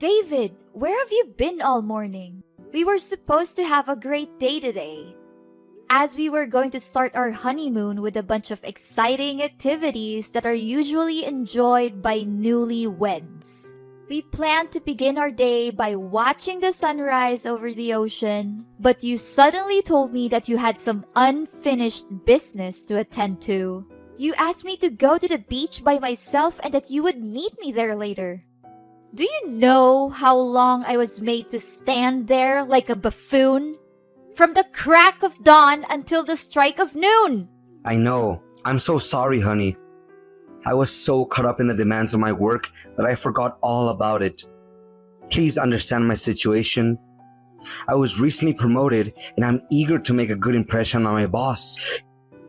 David, where have you been all morning? We were supposed to have a great day today, as we were going to start our honeymoon with a bunch of exciting activities that are usually enjoyed by newlyweds. We planned to begin our day by watching the sunrise over the ocean, but you suddenly told me that you had some unfinished business to attend to. You asked me to go to the beach by myself and that you would meet me there later. Do you know how long I was made to stand there like a buffoon? From the crack of dawn until the strike of noon. I know. I'm so sorry, honey. I was so caught up in the demands of my work that I forgot all about it. Please understand my situation. I was recently promoted and I'm eager to make a good impression on my boss.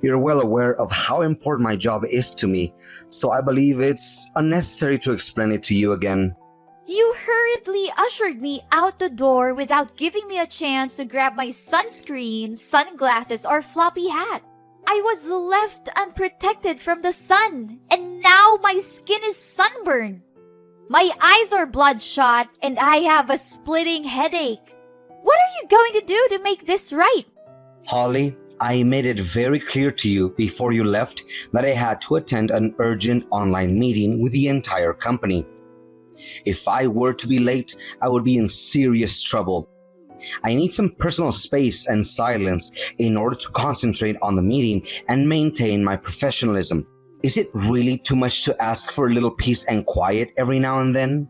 You're well aware of how important my job is to me, so I believe it's unnecessary to explain it to you again. You hurriedly ushered me out the door without giving me a chance to grab my sunscreen, sunglasses, or floppy hat. I was left unprotected from the sun, and now my skin is sunburned. My eyes are bloodshot, and I have a splitting headache. What are you going to do to make this right? Holly, I made it very clear to you before you left that I had to attend an urgent online meeting with the entire company. If I were to be late, I would be in serious trouble. I need some personal space and silence in order to concentrate on the meeting and maintain my professionalism. Is it really too much to ask for a little peace and quiet every now and then?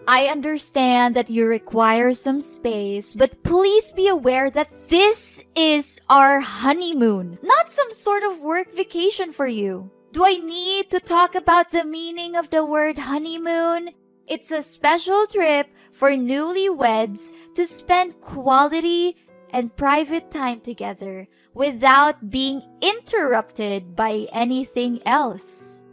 I understand that you require some space, but please be aware that this is our honeymoon, not some sort of work vacation for you. Do I need to talk about the meaning of the word honeymoon? It's a special trip for newlyweds to spend quality and private time together without being interrupted by anything else.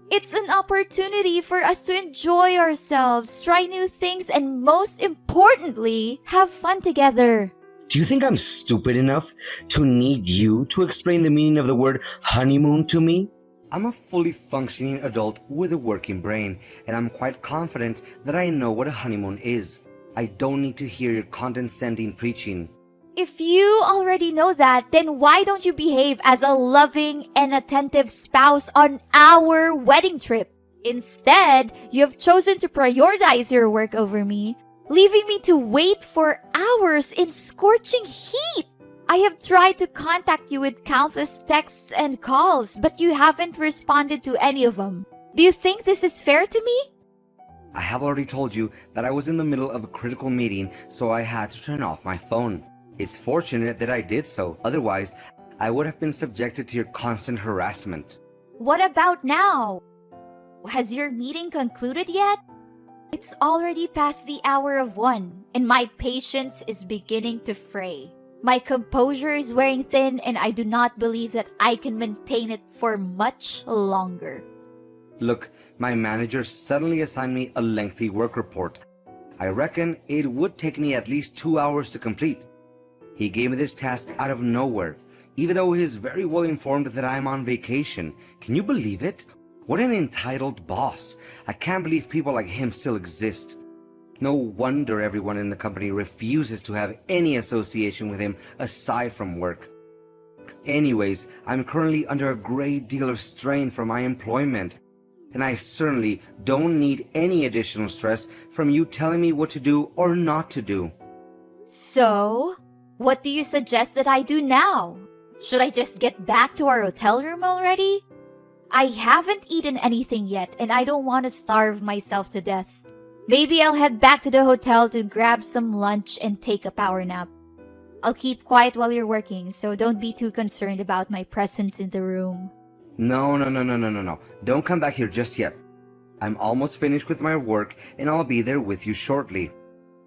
It's an opportunity for us to enjoy ourselves, try new things, and most importantly, have fun together. Do you think I'm stupid enough to need you to explain the meaning of the word honeymoon to me? I'm a fully functioning adult with a working brain, and I'm quite confident that I know what a honeymoon is. I don't need to hear your condescending preaching. If you already know that, then why don't you behave as a loving and attentive spouse on our wedding trip? Instead, you have chosen to prioritize your work over me, leaving me to wait for hours in scorching heat. I have tried to contact you with countless texts and calls, but you haven't responded to any of them. Do you think this is fair to me? I have already told you that I was in the middle of a critical meeting, so I had to turn off my phone. It's fortunate that I did so, otherwise I would have been subjected to your constant harassment. What about now? Has your meeting concluded yet? It's already past the hour of 1, and my patience is beginning to fray. My composure is wearing thin, and I do not believe that I can maintain it for much longer. Look, my manager suddenly assigned me a lengthy work report. I reckon it would take me at least 2 hours to complete. He gave me this task out of nowhere, even though he is very well informed that I am on vacation. Can you believe it? What an entitled boss. I can't believe people like him still exist. No wonder everyone in the company refuses to have any association with him aside from work. Anyways, I'm currently under a great deal of strain from my employment, and I certainly don't need any additional stress from you telling me what to do or not to do. So, what do you suggest that I do now? Should I just get back to our hotel room already? I haven't eaten anything yet, and I don't want to starve myself to death. Maybe I'll head back to the hotel to grab some lunch and take a power nap. I'll keep quiet while you're working, so don't be too concerned about my presence in the room. No. Don't come back here just yet. I'm almost finished with my work, and I'll be there with you shortly.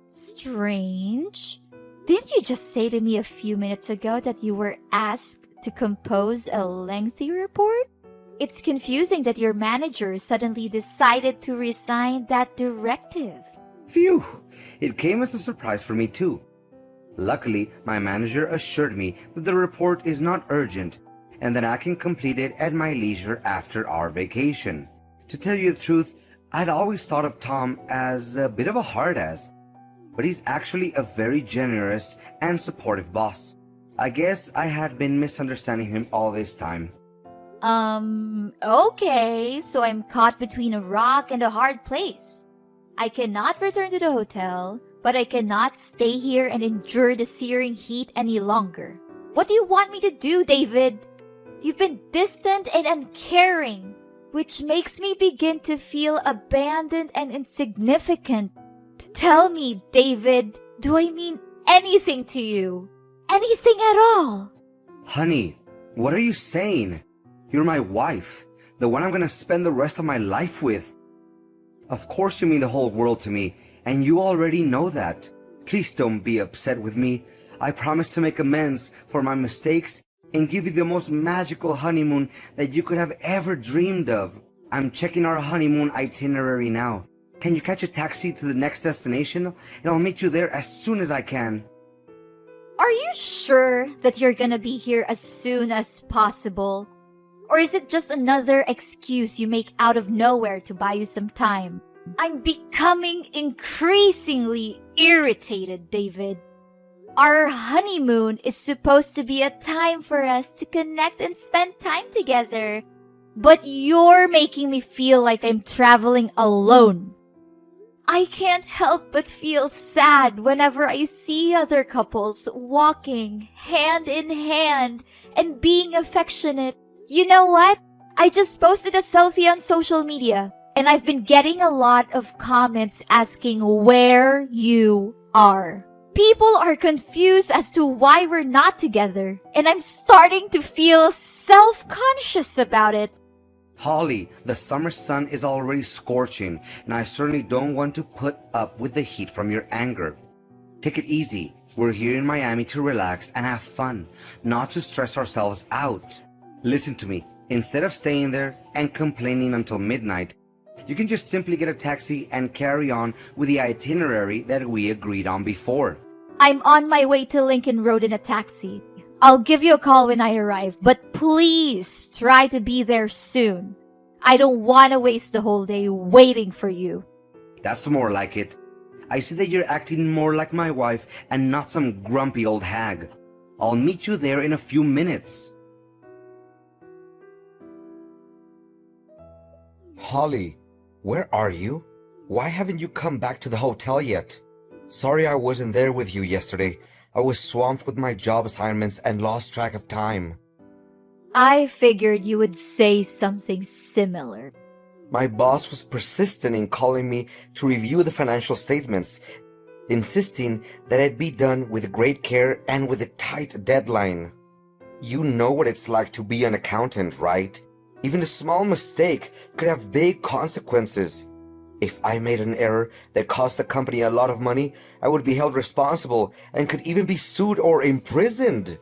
Strange. Didn't you just say to me a few minutes ago that you were asked to compose a lengthy report? It's confusing that your manager suddenly decided to resign that directive. Phew! It came as a surprise for me too. Luckily, my manager assured me that the report is not urgent and that I can complete it at my leisure after our vacation. To tell you the truth, I'd always thought of Tom as a bit of a hard ass, but he's actually a very generous and supportive boss. I guess I had been misunderstanding him all this time. Okay, so I'm caught between a rock and a hard place. I cannot return to the hotel, but I cannot stay here and endure the searing heat any longer. What do you want me to do, David? You've been distant and uncaring, which makes me begin to feel abandoned and insignificant. Tell me, David, do I mean anything to you? Anything at all? Honey, what are you saying? You're my wife, the one I'm gonna spend the rest of my life with. Of course you mean the whole world to me, and you already know that. Please don't be upset with me. I promise to make amends for my mistakes and give you the most magical honeymoon that you could have ever dreamed of. I'm checking our honeymoon itinerary now. Can you catch a taxi to the next destination? And I'll meet you there as soon as I can. Are you sure that you're gonna be here as soon as possible? Or is it just another excuse you make out of nowhere to buy you some time? I'm becoming increasingly irritated, David. Our honeymoon is supposed to be a time for us to connect and spend time together. But you're making me feel like I'm traveling alone. I can't help but feel sad whenever I see other couples walking hand in hand and being affectionate. You know what? I just posted a selfie on social media, and I've been getting a lot of comments asking where you are. People are confused as to why we're not together, and I'm starting to feel self-conscious about it. Holly, the summer sun is already scorching, and I certainly don't want to put up with the heat from your anger. Take it easy. We're here in Miami to relax and have fun, not to stress ourselves out. Listen to me. Instead of staying there and complaining until midnight, you can just simply get a taxi and carry on with the itinerary that we agreed on before. I'm on my way to Lincoln Road in a taxi. I'll give you a call when I arrive, but please try to be there soon. I don't want to waste the whole day waiting for you. That's more like it. I see that you're acting more like my wife and not some grumpy old hag. I'll meet you there in a few minutes. Holly, where are you? Why haven't you come back to the hotel yet? Sorry I wasn't there with you yesterday. I was swamped with my job assignments and lost track of time. I figured you would say something similar. My boss was persistent in calling me to review the financial statements, insisting that it be done with great care and with a tight deadline. You know what it's like to be an accountant, right? Even a small mistake could have big consequences. If I made an error that cost the company a lot of money, I would be held responsible and could even be sued or imprisoned.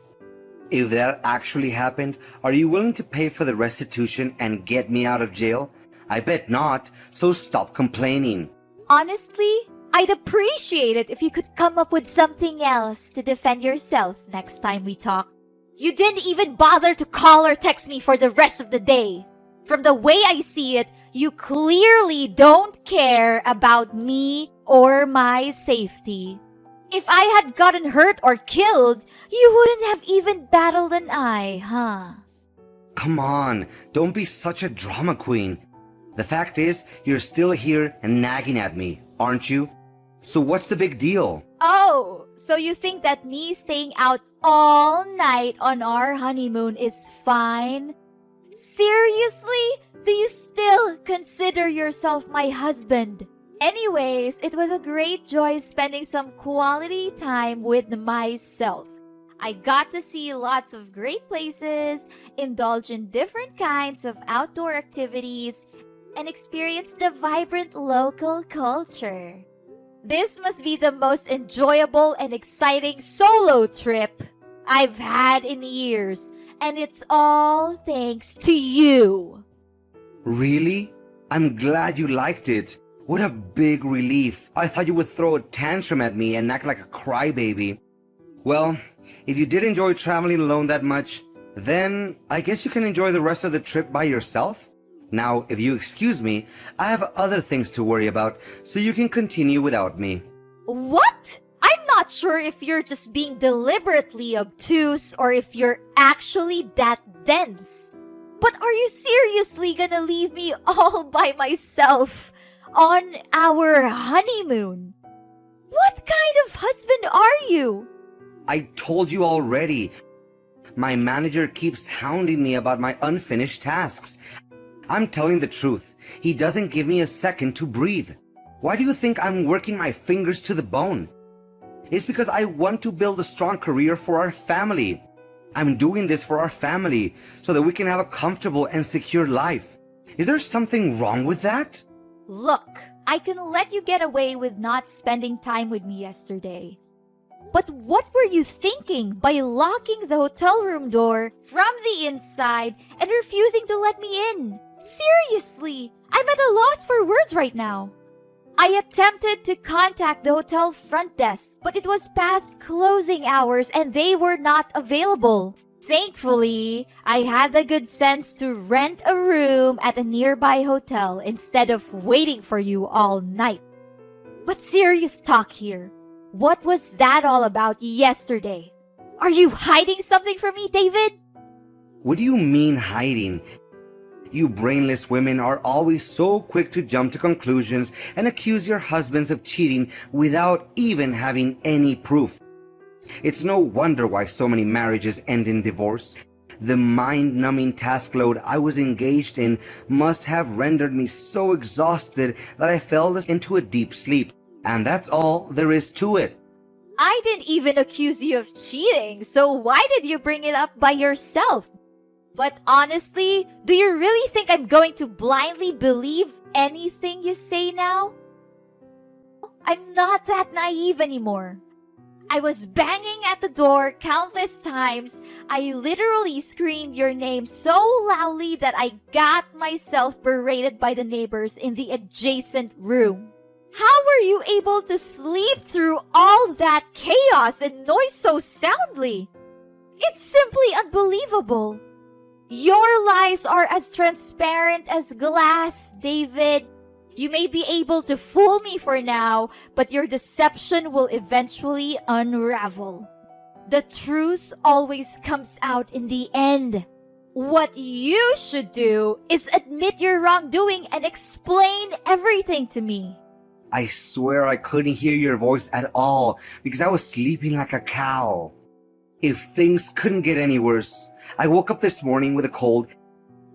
If that actually happened, are you willing to pay for the restitution and get me out of jail? I bet not, so stop complaining. Honestly, I'd appreciate it if you could come up with something else to defend yourself next time we talk. You didn't even bother to call or text me for the rest of the day. From the way I see it, you clearly don't care about me or my safety. If I had gotten hurt or killed, you wouldn't have even battled an eye, huh? Come on, don't be such a drama queen. The fact is, you're still here and nagging at me, aren't you? So what's the big deal? Oh, so you think that me staying out all night on our honeymoon is fine? Seriously? Do you still consider yourself my husband? Anyways, it was a great joy spending some quality time with myself. I got to see lots of great places, indulge in different kinds of outdoor activities, and experience the vibrant local culture. This must be the most enjoyable and exciting solo trip I've had in years, and it's all thanks to you. Really? I'm glad you liked it. What a big relief. I thought you would throw a tantrum at me and act like a crybaby. Well, if you did enjoy traveling alone that much, then I guess you can enjoy the rest of the trip by yourself. Now, if you excuse me, I have other things to worry about, so you can continue without me. What? I'm not sure if you're just being deliberately obtuse or if you're actually that dense. But are you seriously gonna leave me all by myself on our honeymoon? What kind of husband are you? I told you already. My manager keeps hounding me about my unfinished tasks. I'm telling the truth. He doesn't give me a second to breathe. Why do you think I'm working my fingers to the bone? It's because I want to build a strong career for our family. I'm doing this for our family so that we can have a comfortable and secure life. Is there something wrong with that? Look, I can let you get away with not spending time with me yesterday. But what were you thinking by locking the hotel room door from the inside and refusing to let me in? Seriously, I'm at a loss for words right now. I attempted to contact the hotel front desk, but it was past closing hours and they were not available. Thankfully, I had the good sense to rent a room at a nearby hotel instead of waiting for you all night. But serious talk here. What was that all about yesterday? Are you hiding something from me, David? What do you mean hiding? You brainless women are always so quick to jump to conclusions and accuse your husbands of cheating without even having any proof. It's no wonder why so many marriages end in divorce. The mind-numbing task load I was engaged in must have rendered me so exhausted that I fell into a deep sleep. And that's all there is to it. I didn't even accuse you of cheating, so why did you bring it up by yourself? But honestly, do you really think I'm going to blindly believe anything you say now? I'm not that naive anymore. I was banging at the door countless times. I literally screamed your name so loudly that I got myself berated by the neighbors in the adjacent room. How were you able to sleep through all that chaos and noise so soundly? It's simply unbelievable. Your lies are as transparent as glass, David. You may be able to fool me for now, but your deception will eventually unravel. The truth always comes out in the end. What you should do is admit your wrongdoing and explain everything to me. I swear I couldn't hear your voice at all because I was sleeping like a cow. If things couldn't get any worse, I woke up this morning with a cold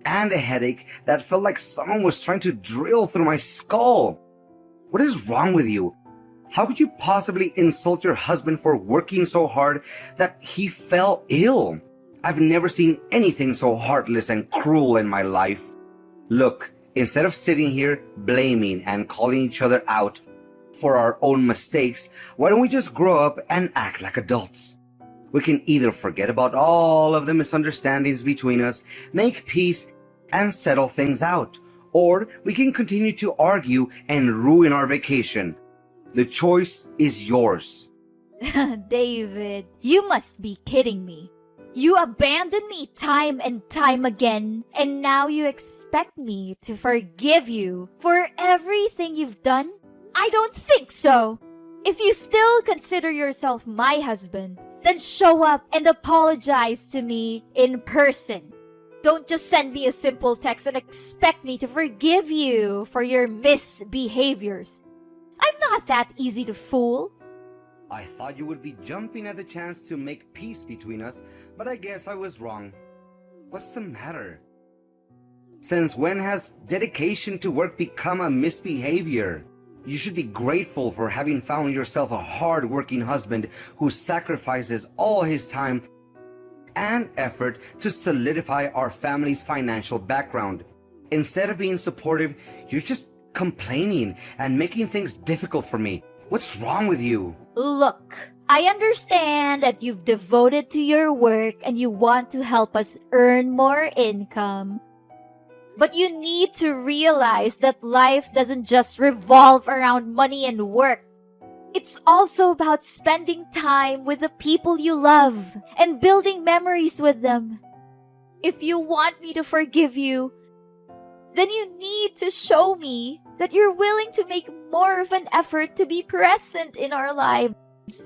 and a headache that felt like someone was trying to drill through my skull. What is wrong with you? How could you possibly insult your husband for working so hard that he fell ill? I've never seen anything so heartless and cruel in my life. Look, instead of sitting here blaming and calling each other out for our own mistakes, why don't we just grow up and act like adults? We can either forget about all of the misunderstandings between us, make peace, and settle things out, or we can continue to argue and ruin our vacation. The choice is yours. David, you must be kidding me. You abandoned me time and time again, and now you expect me to forgive you for everything you've done? I don't think so. If you still consider yourself my husband, then show up and apologize to me in person. Don't just send me a simple text and expect me to forgive you for your misbehaviors. I'm not that easy to fool. I thought you would be jumping at the chance to make peace between us, but I guess I was wrong. What's the matter? Since when has dedication to work become a misbehavior? You should be grateful for having found yourself a hard-working husband who sacrifices all his time and effort to solidify our family's financial background. Instead of being supportive, you're just complaining and making things difficult for me. What's wrong with you? Look, I understand that you've devoted to your work and you want to help us earn more income. But you need to realize that life doesn't just revolve around money and work. It's also about spending time with the people you love and building memories with them. If you want me to forgive you, then you need to show me that you're willing to make more of an effort to be present in our lives.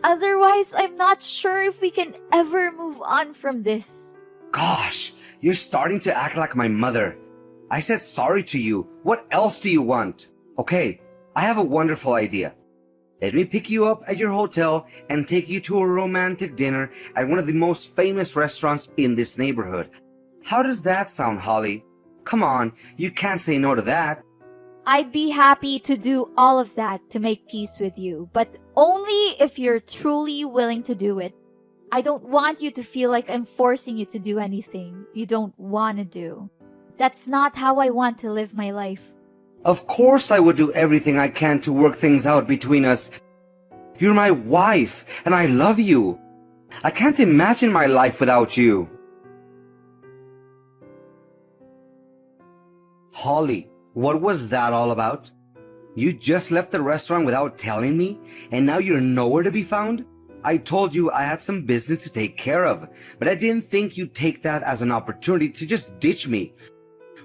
Otherwise, I'm not sure if we can ever move on from this. Gosh, you're starting to act like my mother. I said sorry to you. What else do you want? Okay, I have a wonderful idea. Let me pick you up at your hotel and take you to a romantic dinner at one of the most famous restaurants in this neighborhood. How does that sound, Holly? Come on, you can't say no to that. I'd be happy to do all of that to make peace with you, but only if you're truly willing to do it. I don't want you to feel like I'm forcing you to do anything you don't want to do. That's not how I want to live my life. Of course I would do everything I can to work things out between us. You're my wife, and I love you. I can't imagine my life without you. Holly, what was that all about? You just left the restaurant without telling me, and now you're nowhere to be found? I told you I had some business to take care of, but I didn't think you'd take that as an opportunity to just ditch me.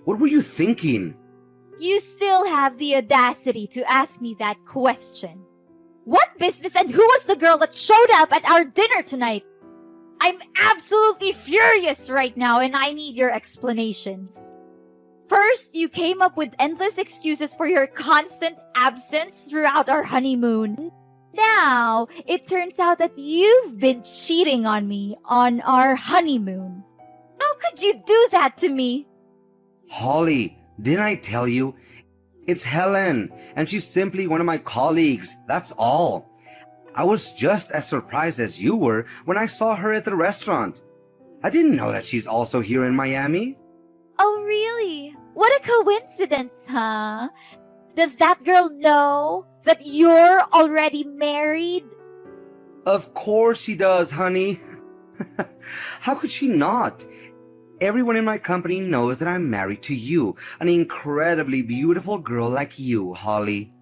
What were you thinking? You still have the audacity to ask me that question. What business and who was the girl that showed up at our dinner tonight? I'm absolutely furious right now and I need your explanations. First, you came up with endless excuses for your constant absence throughout our honeymoon. Now, it turns out that you've been cheating on me on our honeymoon. How could you do that to me? Holly, didn't I tell you? It's Helen, and she's simply one of my colleagues, that's all. I was just as surprised as you were when I saw her at the restaurant. I didn't know that she's also here in Miami. Oh, really? What a coincidence, huh? Does that girl know that you're already married? Of course she does, honey. How could she not? Everyone in my company knows that I'm married to you, an incredibly beautiful girl like you, Holly.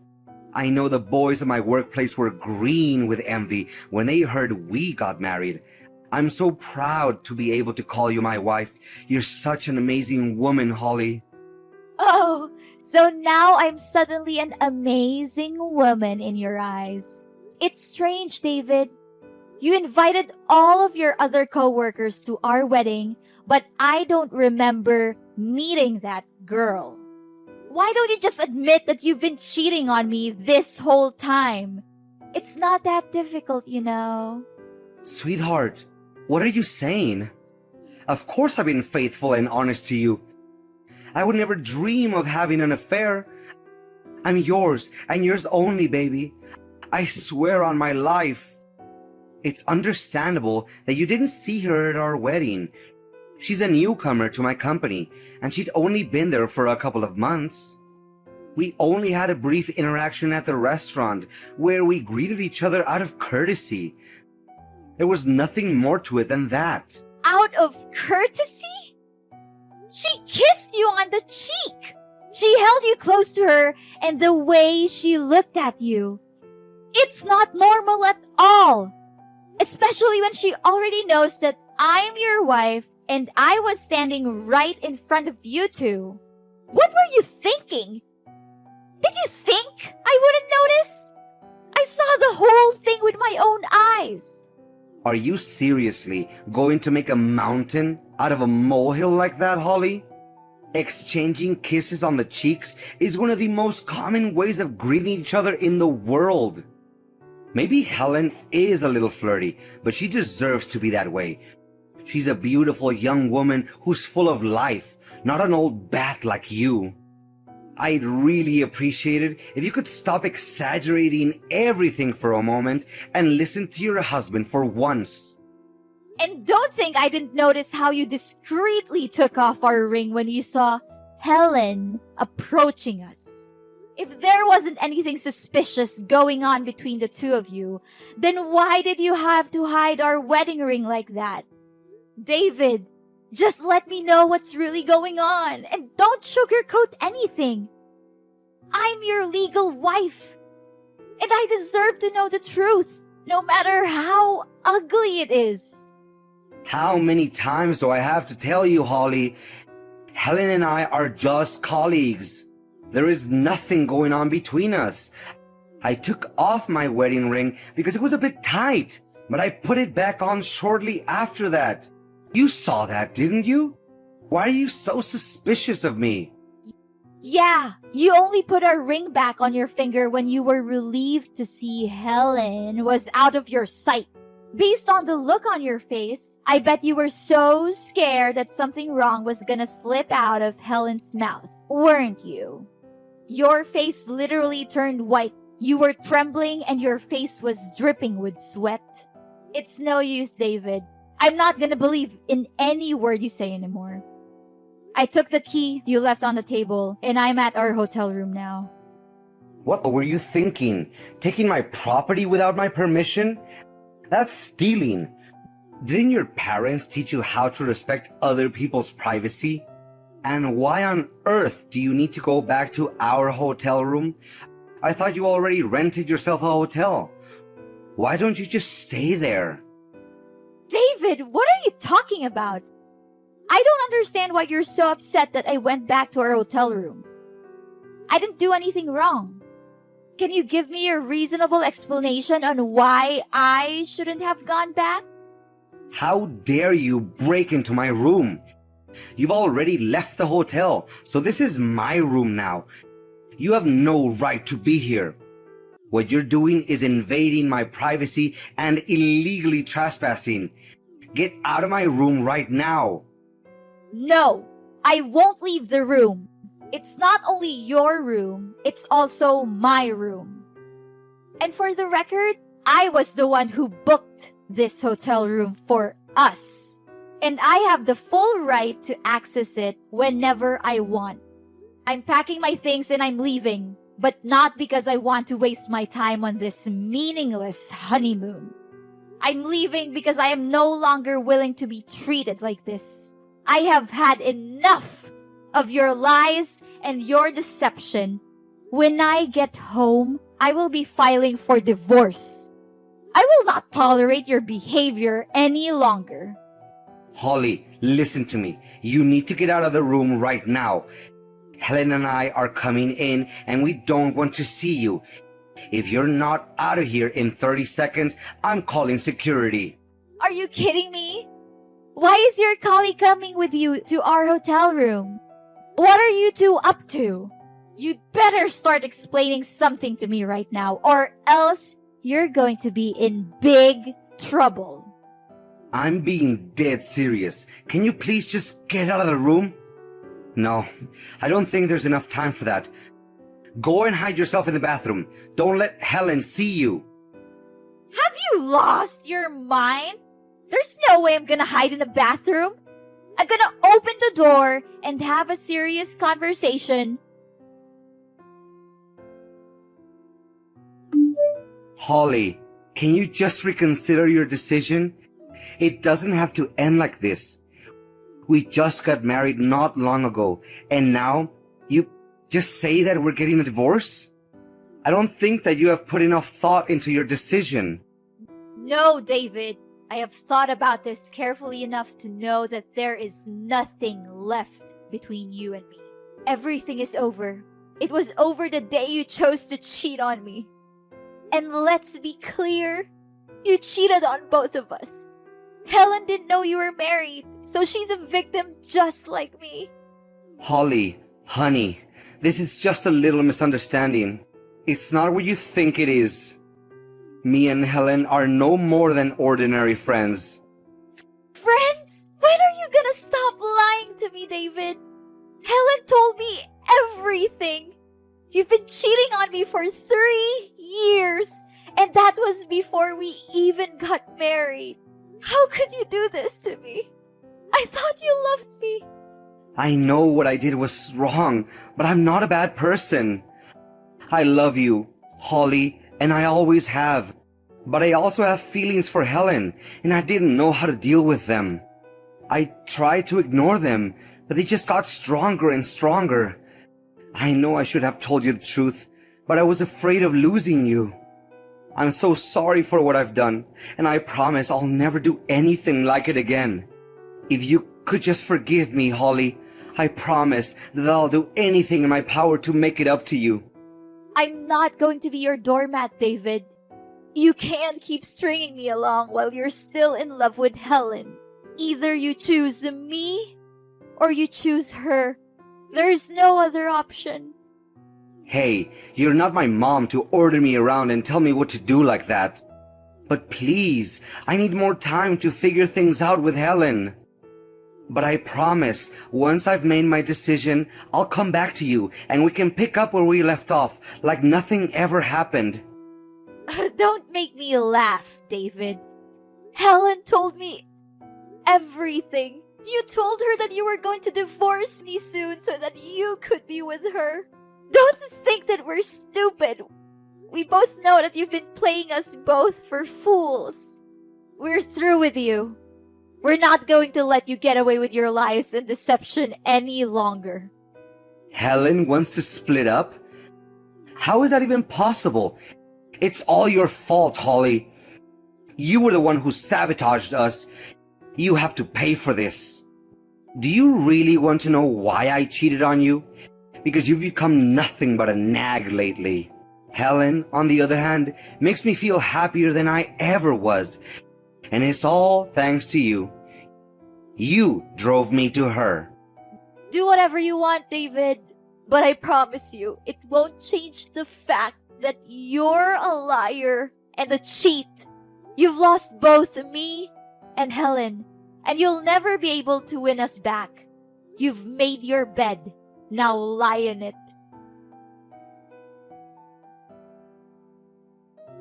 I know the boys at my workplace were green with envy when they heard we got married. I'm so proud to be able to call you my wife. You're such an amazing woman, Holly. Oh, so now I'm suddenly an amazing woman in your eyes. It's strange, David. You invited all of your other co-workers to our wedding, but I don't remember meeting that girl. Why don't you just admit that you've been cheating on me this whole time? It's not that difficult, you know. Sweetheart, what are you saying? Of course I've been faithful and honest to you. I would never dream of having an affair. I'm yours and yours only, baby. I swear on my life. It's understandable that you didn't see her at our wedding. She's a newcomer to my company, and she'd only been there for a couple of months. We only had a brief interaction at the restaurant where we greeted each other out of courtesy. There was nothing more to it than that. Out of courtesy? She kissed you on the cheek. She held you close to her, and the way she looked at you. It's not normal at all. Especially when she already knows that I'm your wife and I was standing right in front of you two. What were you thinking? Did you think I wouldn't notice? I saw the whole thing with my own eyes. Are you seriously going to make a mountain out of a molehill like that, Holly? Exchanging kisses on the cheeks is one of the most common ways of greeting each other in the world. Maybe Helen is a little flirty, but she deserves to be that way. She's a beautiful young woman who's full of life, not an old bat like you. I'd really appreciate it if you could stop exaggerating everything for a moment and listen to your husband for once. And don't think I didn't notice how you discreetly took off our ring when you saw Helen approaching us. If there wasn't anything suspicious going on between the two of you, then why did you have to hide our wedding ring like that? David, just let me know what's really going on and don't sugarcoat anything. I'm your legal wife, and I deserve to know the truth, no matter how ugly it is. How many times do I have to tell you, Holly? Helen and I are just colleagues. There is nothing going on between us. I took off my wedding ring because it was a bit tight, but I put it back on shortly after that. You saw that, didn't you? Why are you so suspicious of me? Yeah, you only put our ring back on your finger when you were relieved to see Helen was out of your sight. Based on the look on your face, I bet you were so scared that something wrong was gonna slip out of Helen's mouth, weren't you? Your face literally turned white. You were trembling and your face was dripping with sweat. It's no use, David. I'm not gonna believe in any word you say anymore. I took the key you left on the table, and I'm at our hotel room now. What were you thinking? Taking my property without my permission? That's stealing. Didn't your parents teach you how to respect other people's privacy? And why on earth do you need to go back to our hotel room? I thought you already rented yourself a hotel. Why don't you just stay there? David, what are you talking about? I don't understand why you're so upset that I went back to our hotel room. I didn't do anything wrong. Can you give me a reasonable explanation on why I shouldn't have gone back? How dare you break into my room? You've already left the hotel, so this is my room now. You have no right to be here. What you're doing is invading my privacy and illegally trespassing. Get out of my room right now. No, I won't leave the room. It's not only your room, it's also my room. And for the record, I was the one who booked this hotel room for us. And I have the full right to access it whenever I want. I'm packing my things and I'm leaving, but not because I want to waste my time on this meaningless honeymoon. I'm leaving because I am no longer willing to be treated like this. I have had enough of your lies and your deception. When I get home, I will be filing for divorce. I will not tolerate your behavior any longer. Holly, listen to me. You need to get out of the room right now. Helen and I are coming in and we don't want to see you. If you're not out of here in 30 seconds, I'm calling security. Are you kidding me? Why is your colleague coming with you to our hotel room? What are you two up to? You'd better start explaining something to me right now, or else you're going to be in big trouble. I'm being dead serious. Can you please just get out of the room? No, I don't think there's enough time for that. Go and hide yourself in the bathroom. Don't let Helen see you. Have you lost your mind? There's no way I'm gonna hide in the bathroom. I'm gonna open the door and have a serious conversation. Holly, can you just reconsider your decision? It doesn't have to end like this. We just got married not long ago, and now you just say that we're getting a divorce? I don't think that you have put enough thought into your decision. No, David. I have thought about this carefully enough to know that there is nothing left between you and me. Everything is over. It was over the day you chose to cheat on me. And let's be clear, you cheated on both of us. Helen didn't know you were married, so she's a victim just like me. Holly, honey, this is just a little misunderstanding. It's not what you think it is. Me and Helen are no more than ordinary friends. Friends? When are you gonna stop lying to me, David? Helen told me everything. You've been cheating on me for 3 years, and that was before we even got married. How could you do this to me? I thought you loved me. I know what I did was wrong, but I'm not a bad person. I love you, Holly, and I always have. But I also have feelings for Helen, and I didn't know how to deal with them. I tried to ignore them, but they just got stronger and stronger. I know I should have told you the truth, but I was afraid of losing you. I'm so sorry for what I've done, and I promise I'll never do anything like it again. If you could just forgive me, Holly, I promise that I'll do anything in my power to make it up to you. I'm not going to be your doormat, David. You can't keep stringing me along while you're still in love with Helen. Either you choose me or you choose her. There's no other option. Hey, you're not my mom to order me around and tell me what to do like that. But please, I need more time to figure things out with Helen. But I promise, once I've made my decision, I'll come back to you and we can pick up where we left off, like nothing ever happened. Don't make me laugh, David. Helen told me everything. You told her that you were going to divorce me soon so that you could be with her. Don't think that we're stupid. We both know that you've been playing us both for fools. We're through with you. We're not going to let you get away with your lies and deception any longer. Helen wants to split up? How is that even possible? It's all your fault, Holly. You were the one who sabotaged us. You have to pay for this. Do you really want to know why I cheated on you? Because you've become nothing but a nag lately. Helen, on the other hand, makes me feel happier than I ever was. And it's all thanks to you. You drove me to her. Do whatever you want, David. But I promise you, it won't change the fact that you're a liar and a cheat. You've lost both me and Helen, and you'll never be able to win us back. You've made your bed. Now lie in it.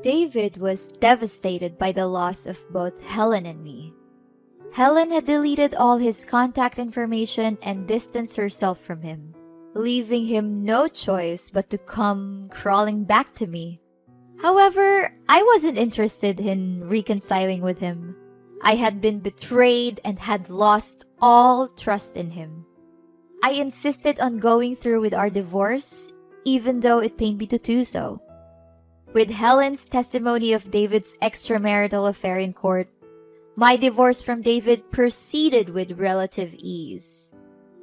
David was devastated by the loss of both Helen and me. Helen had deleted all his contact information and distanced herself from him, leaving him no choice but to come crawling back to me. However, I wasn't interested in reconciling with him. I had been betrayed and had lost all trust in him. I insisted on going through with our divorce, even though it pained me to do so. With Helen's testimony of David's extramarital affair in court, my divorce from David proceeded with relative ease.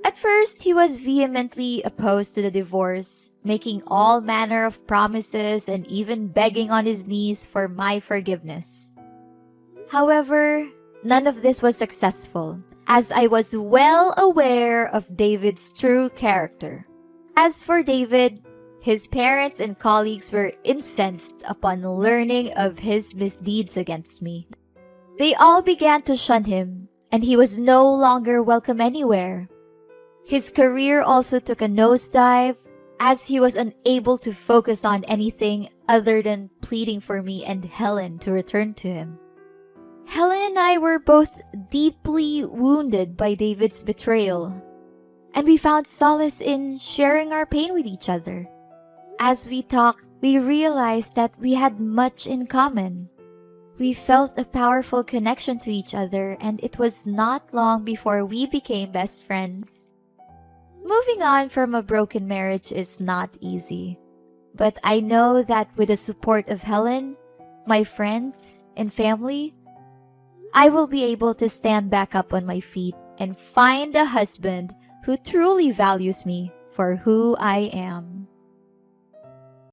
At first, he was vehemently opposed to the divorce, making all manner of promises and even begging on his knees for my forgiveness. However, none of this was successful, as I was well aware of David's true character. As for David, his parents and colleagues were incensed upon learning of his misdeeds against me. They all began to shun him, and he was no longer welcome anywhere. His career also took a nosedive, as he was unable to focus on anything other than pleading for me and Helen to return to him. Helen and I were both deeply wounded by David's betrayal, and we found solace in sharing our pain with each other. As we talked, we realized that we had much in common. We felt a powerful connection to each other, and it was not long before we became best friends. Moving on from a broken marriage is not easy, but I know that with the support of Helen, my friends, and family, I will be able to stand back up on my feet and find a husband who truly values me for who I am.